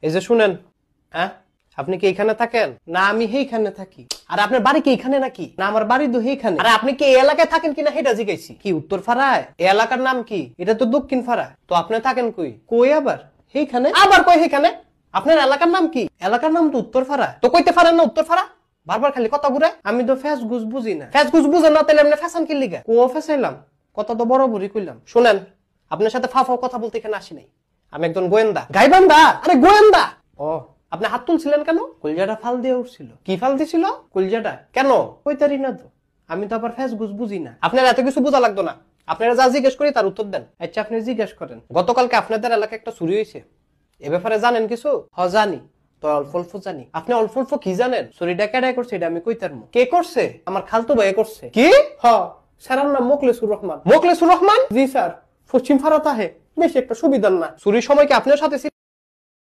এই যে শুনেন, হ্যাঁ আপনি কি এখানে থাকেন? না আমি এইখানে থাকি। আর আপনার বাড়ি কি এখানে নাকি? না আমার বাড়ি তো এইখানে। আরে আপনি কি এই এলাকায় থাকেন কিনা সেটা জিজ্ঞাসি। কি উত্তর ফাড়ায়? এই এলাকার নাম কি? এটা তো দক্ষিণ ফাড়া। তো আপনি থাকেন কই? কই আবার? এইখানে। আবার কই এইখানে? আপনার এলাকার নাম কি? এলাকার নাম তো উত্তর ফাড়া। তো কইতে পারেন না উত্তর ফাড়া? বারবার খালি কথা ঘুরায়। আমি তো ফ্যাস গুজ বুঝি না। ফ্যাস গুজ বুঝেন না তাহলে আপনি ফ্যাশন কি লিগা? কো ফ্যাসাইলাম? কথা তো বড় বড়ই কইলাম। শুনেন, আপনার সাথে ফাফাও কথা বলতে এখানে আসি নাই। আমি একজন গোয়েন্দা। গাইবান্ধা? আরে গোয়েন্দা। ও আপনি হাত তুলছিলেন কেন? কলজাটা ফাল দিয়ে উঠছিল। কি ফাল দিছিল? কলজাটা। কেন? কইতারি না তো। আমি তো আবার ফ্যাস গুজ বুঝি না। আপনার এত কিছু বোঝা লাগতো না। আপনারা যা জিজ্ঞেস করি তার উত্তর দেন। আচ্ছা আপনি জিজ্ঞেস করেন। গতকালকে আপনাদের এলাকায় একটা চুরি হয়েছে, এ ব্যাপারে জানেন কিছু? হ জানি। তো অল্প অল্প জানি। আপনি অল্প অল্প কি জানেন? চুরিটা কেডাই করছে এটা আমি কইতারমু। কে করছে? আমার খালতো ভাই করছে। কি? হ স্যারের নাম মোখলেসুর রহমান। মোখলেসুর রহমান? জি স্যার। পশ্চিম ফারাত আহে, বেশি একটা সুবিধার না। চুরির সময় কি আপনার সাথে